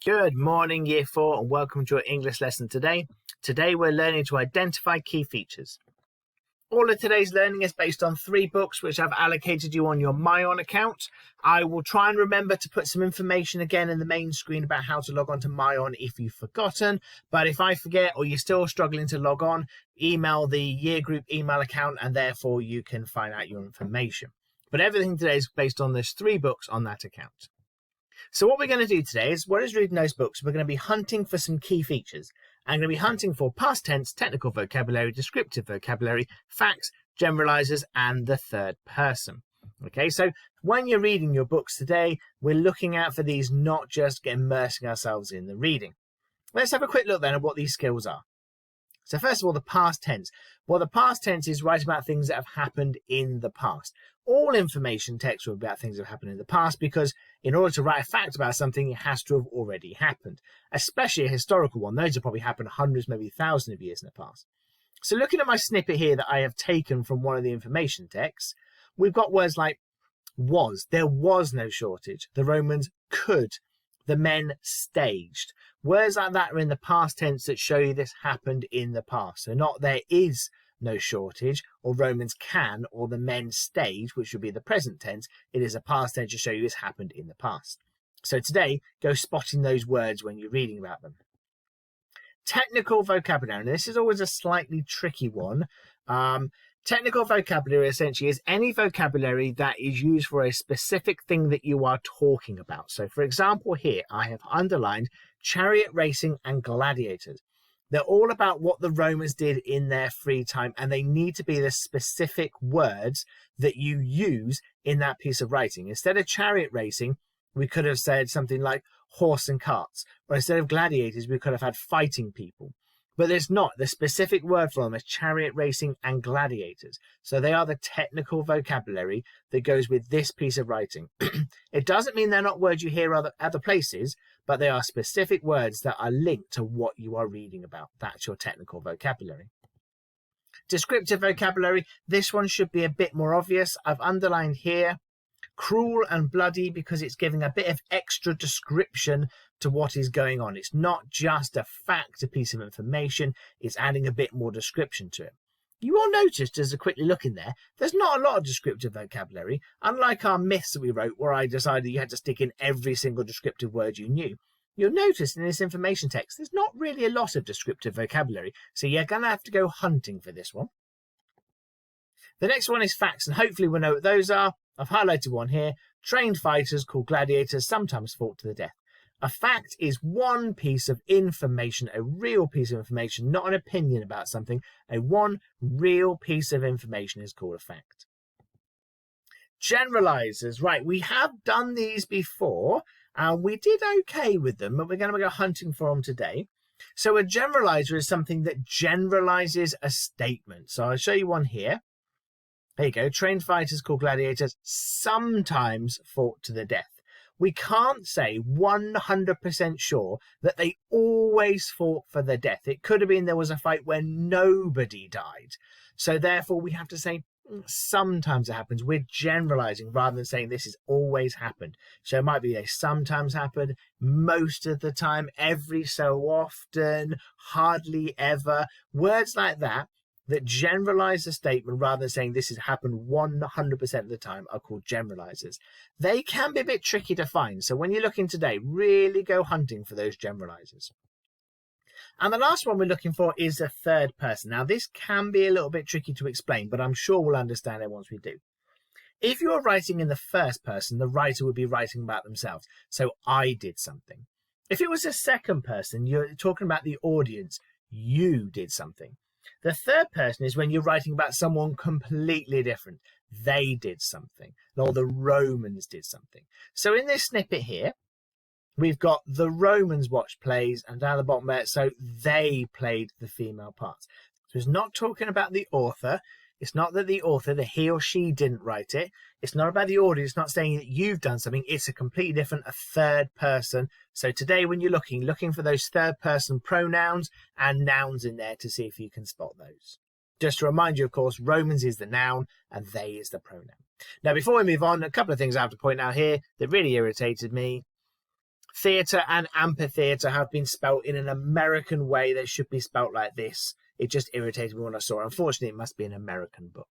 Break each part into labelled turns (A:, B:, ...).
A: Good morning, Year 4, and welcome to your English lesson today. Today we're learning to identify key features. All of today's learning is based on 3 books which I've allocated you on your MyOn account. I will try and remember to put some information again in the main screen about how to log on to MyOn if you've forgotten. But if I forget or you're still struggling to log on, email the year group email account and therefore you can find out your information. But everything today is based on those 3 books on that account. So what we're going to do today is, what is reading those books, we're going to be hunting for some key features. I'm going to be hunting for past tense, technical vocabulary, descriptive vocabulary, facts, generalizers, and the third person. Okay, so when you're reading your books today, we're looking out for these, not just immersing ourselves in the reading. Let's have a quick look then at what these skills are. So first of all, the past tense. Well, the past tense is writing about things that have happened in the past. All information text will be about things that have happened in the past, because in order to write a fact about something, it has to have already happened, especially a historical one. Those have probably happened hundreds, maybe thousands of years in the past. So looking at my snippet here that I have taken from one of the information texts, we've got words like was. There was no shortage. The Romans could. The men staged. Words like that are in the past tense that show you this happened in the past. So not there is no shortage, or Romans can, or the men stage, which would be the present tense. It is a past tense to show you this happened in the past. So today, go spotting those words when you're reading about them. Technical vocabulary. Now, this is always a slightly tricky one. Technical vocabulary essentially is any vocabulary that is used for a specific thing that you are talking about. So for example, here I have underlined chariot racing and gladiators. They're all about what the Romans did in their free time, and they need to be the specific words that you use in that piece of writing. Instead of chariot racing, we could have said something like horse and carts, or instead of gladiators, we could have had fighting people. But there's not. The specific word for them is chariot racing and gladiators. So they are the technical vocabulary that goes with this piece of writing. It doesn't mean they're not words you hear other places, but they are specific words that are linked to what you are reading about. That's your technical vocabulary. Descriptive vocabulary. This one should be a bit more obvious. I've underlined here cruel and bloody because it's giving a bit of extra description to what is going on. It's not just a fact, a piece of information, it's adding a bit more description to it. You will notice, just a quickly look in there, there's not a lot of descriptive vocabulary, unlike our myths that we wrote where I decided you had to stick in every single descriptive word you knew. You'll notice in this information text there's not really a lot of descriptive vocabulary, so you're going to have to go hunting for this one. The next one is facts, and hopefully we'll know what those are. I've highlighted one here. Trained fighters called gladiators sometimes fought to the death. A fact is one piece of information, a real piece of information, not an opinion about something. A one real piece of information is called a fact. Generalizers. Right, we have done these before, and we did okay with them, but we're going to go hunting for them today. So a generalizer is something that generalizes a statement. So I'll show you one here. There you go. Trained fighters called gladiators sometimes fought to the death. We can't say 100% sure that they always fought for the death. It could have been there was a fight where nobody died. So therefore we have to say sometimes it happens. We're generalizing rather than saying this has always happened. So it might be they sometimes happen, most of the time, every so often, hardly ever. Words like that generalize the statement rather than saying this has happened 100% of the time are called generalizers. They can be a bit tricky to find, so when you're looking today, really go hunting for those generalizers. And the last one we're looking for is a third person. Now this can be a little bit tricky to explain, but I'm sure we'll understand it once we do. If you're writing in the first person, the writer would be writing about themselves. So I did something. If it was a second person, you're talking about the audience. You did something. The third person is when you're writing about someone completely different. They did something, or the Romans did something. So in this snippet here, we've got the Romans watched plays, and down the bottom there, so they played the female parts. So it's not talking about the author. It's not that the author, that he or she didn't write it. It's not about the audience. It's not saying that you've done something. It's a completely different, a third person. So today when you're looking for those third person pronouns and nouns in there to see if you can spot those. Just to remind you, of course, Romans is the noun and they is the pronoun. Now, before we move on, a couple of things I have to point out here that really irritated me. Theatre and amphitheatre have been spelt in an American way. They should be spelt like this. It just irritated me when I saw it. Unfortunately, it must be an American book.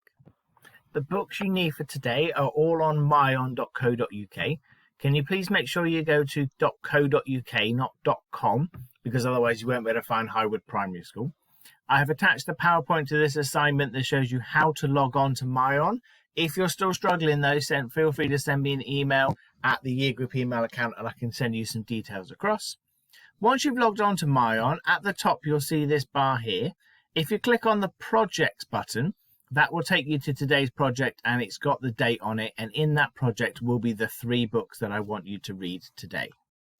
A: The books you need for today are all on myon.co.uk. Can you please make sure you go to .co.uk, not .com, because otherwise you won't be able to find Highwood Primary School. I have attached a PowerPoint to this assignment that shows you how to log on to MyOn. If you're still struggling though, feel free to send me an email at the year group email account and I can send you some details across. Once you've logged on to MyOn, at the top you'll see this bar here. If you click on the projects button, that will take you to today's project and it's got the date on it, and in that project will be the 3 books that I want you to read today.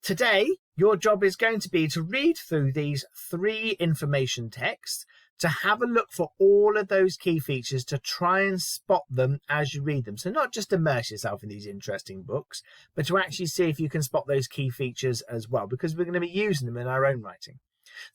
A: Today, your job is going to be to read through these 3 information texts, to have a look for all of those key features, to try and spot them as you read them. So not just immerse yourself in these interesting books, but to actually see if you can spot those key features as well, because we're going to be using them in our own writing.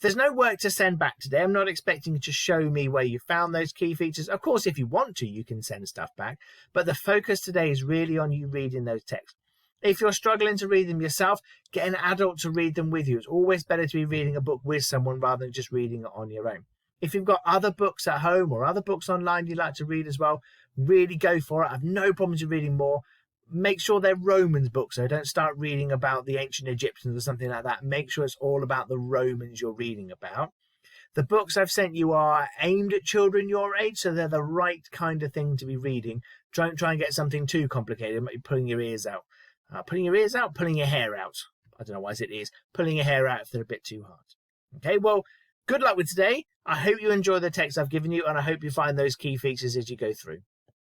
A: There's no work to send back today. I'm not expecting you to show me where you found those key features. Of course, if you want to, you can send stuff back, but the focus today is really on you reading those texts. If you're struggling to read them yourself, get an adult to read them with you. It's always better to be reading a book with someone rather than just reading it on your own. If you've got other books at home or other books online you'd like to read as well, really go for it. I have no problems with reading more. Make sure they're Romans books, so don't start reading about the ancient Egyptians or something like that. Make sure it's all about the Romans you're reading about. The books I've sent you are aimed at children your age, so they're the right kind of thing to be reading. Don't try and get something too complicated. It might be pulling your ears out. Pulling your ears out, pulling your hair out. I don't know why it is. Pulling your hair out if they're a bit too hard. Okay, well, good luck with today. I hope you enjoy the text I've given you, and I hope you find those key features as you go through.